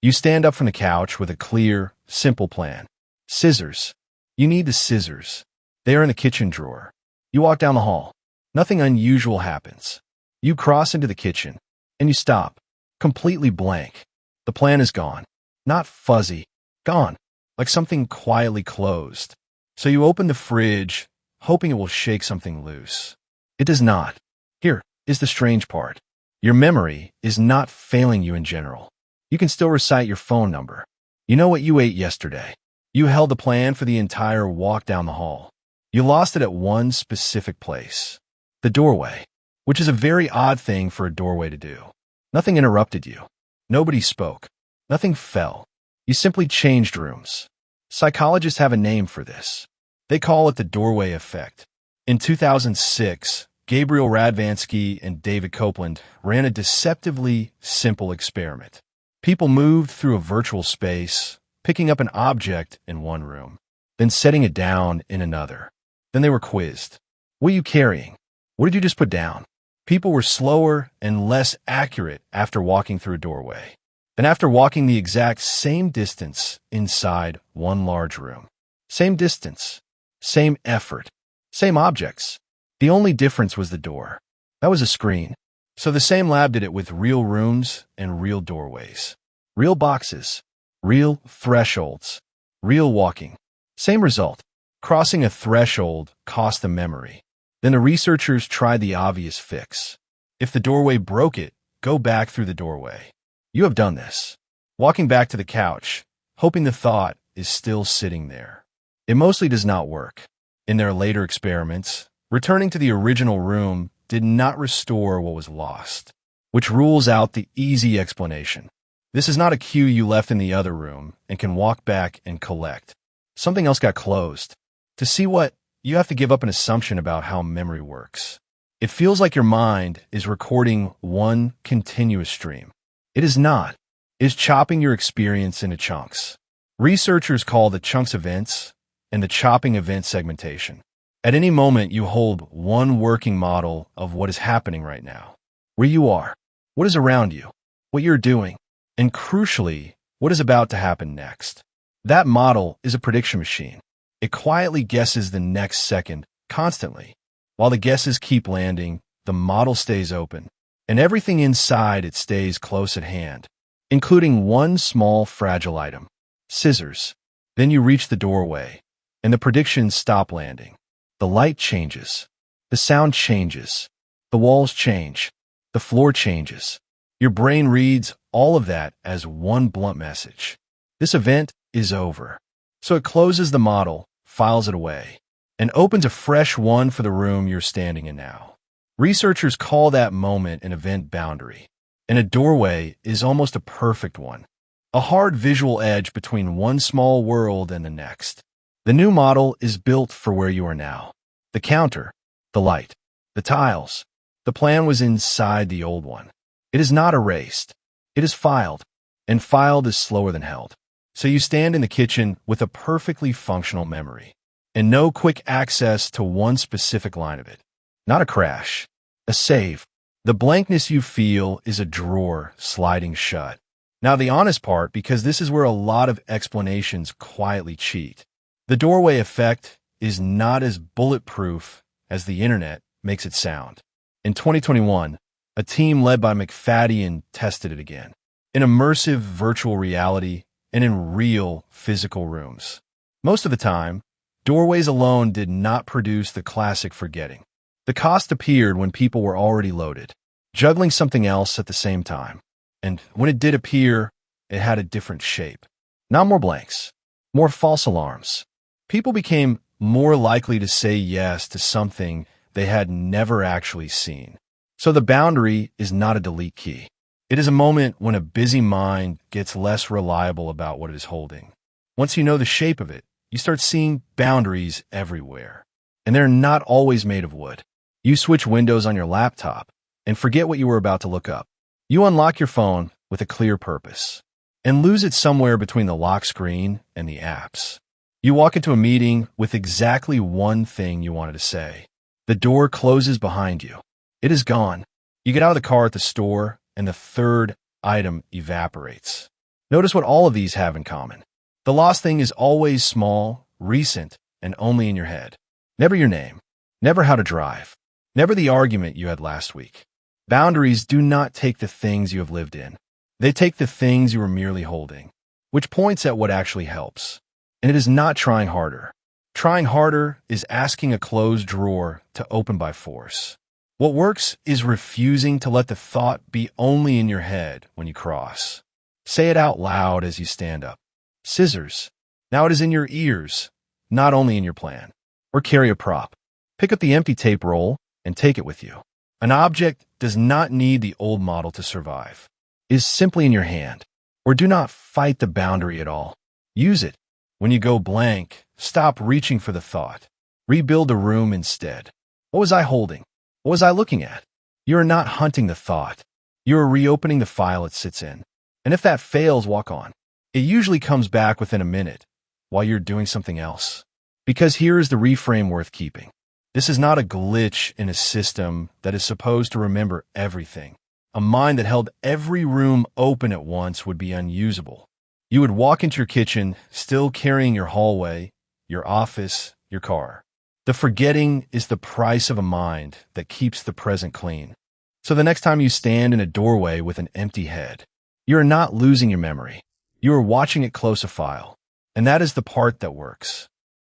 You stand up from the couch with a clear, simple plan. Scissors. You need the scissors. They are in the kitchen drawer. You walk down the hall. Nothing unusual happens. You cross into the kitchen, and you stop, completely blank. The plan is gone. Not fuzzy. Gone. Like something quietly closed. So you open the fridge, hoping it will shake something loose. It does not. Here is the strange part. Your memory is not failing you in general. You can still recite your phone number. You know what you ate yesterday. You held the plan for the entire walk down the hall. You lost it at one specific place. The doorway, which is a very odd thing for a doorway to do. Nothing interrupted you. Nobody spoke. Nothing fell. You simply changed rooms. Psychologists have a name for this. They call it the doorway effect. In 2006, Gabriel Radvansky and David Copeland ran a deceptively simple experiment. People moved through a virtual space, picking up an object in one room, then setting it down in another. Then they were quizzed. What are you carrying? What did you just put down? People were slower and less accurate after walking through a doorway than after walking the exact same distance inside one large room. Same distance, same effort, same objects. The only difference was the door. That was a screen. So the same lab did it with real rooms and real doorways. Real boxes, real thresholds, real walking. Same result. Crossing a threshold cost them memory. Then the researchers tried the obvious fix. If the doorway broke it, go back through the doorway. You have done this. Walking back to the couch, hoping the thought is still sitting there. It mostly does not work. In their later experiments, returning to the original room did not restore what was lost, which rules out the easy explanation. This is not a cue you left in the other room and can walk back and collect. Something else got closed. To see what, you have to give up an assumption about how memory works. It feels like your mind is recording one continuous stream. It is not. It is chopping your experience into chunks. Researchers call the chunks events and the chopping event segmentation. At any moment, you hold one working model of what is happening right now. Where you are, what is around you, what you're doing, and crucially, what is about to happen next. That model is a prediction machine. It quietly guesses the next second, constantly. While the guesses keep landing, the model stays open, and everything inside it stays close at hand, including one small fragile item, scissors. Then you reach the doorway, and the predictions stop landing. The light changes. The sound changes. The walls change. The floor changes. Your brain reads all of that as one blunt message. This event is over. So it closes the model, files it away, and opens a fresh one for the room you're standing in now. Researchers call that moment an event boundary, and a doorway is almost a perfect one, a hard visual edge between one small world and the next. The new model is built for where you are now. The counter, the light, the tiles. The plan was inside the old one. It is not erased. It is filed, and filed is slower than held. So you stand in the kitchen with a perfectly functional memory, and no quick access to one specific line of it. Not a crash, a save. The blankness you feel is a drawer sliding shut. Now the honest part, because this is where a lot of explanations quietly cheat. The doorway effect is not as bulletproof as the internet makes it sound. In 2021, a team led by McFadden tested it again, in immersive virtual reality and in real physical rooms. Most of the time, doorways alone did not produce the classic forgetting. The cost appeared when people were already loaded, juggling something else at the same time. And when it did appear, it had a different shape. Not more blanks, more false alarms. People became more likely to say yes to something they had never actually seen. So the boundary is not a delete key. It is a moment when a busy mind gets less reliable about what it is holding. Once you know the shape of it, you start seeing boundaries everywhere. And they're not always made of wood. You switch windows on your laptop and forget what you were about to look up. You unlock your phone with a clear purpose and lose it somewhere between the lock screen and the apps. You walk into a meeting with exactly one thing you wanted to say. The door closes behind you. It is gone. You get out of the car at the store, and the third item evaporates. Notice what all of these have in common. The lost thing is always small, recent, and only in your head. Never your name. Never how to drive. Never the argument you had last week. Boundaries do not take the things you have lived in. They take the things you were merely holding, which points at what actually helps. And it is not trying harder. Trying harder is asking a closed drawer to open by force. What works is refusing to let the thought be only in your head when you cross. Say it out loud as you stand up. Scissors. Now it is in your ears, not only in your plan. Or carry a prop. Pick up the empty tape roll and take it with you. An object does not need the old model to survive. It is simply in your hand. Or do not fight the boundary at all. Use it. When you go blank, stop reaching for the thought. Rebuild the room instead. What was I holding? What was I looking at? You are not hunting the thought. You are reopening the file it sits in. And if that fails, walk on. It usually comes back within a minute while you're doing something else. Because here is the reframe worth keeping. This is not a glitch in a system that is supposed to remember everything. A mind that held every room open at once would be unusable. You would walk into your kitchen, still carrying your hallway, your office, your car. The forgetting is the price of a mind that keeps the present clean. So the next time you stand in a doorway with an empty head, you are not losing your memory. You are watching it close a file. And that is the part that works.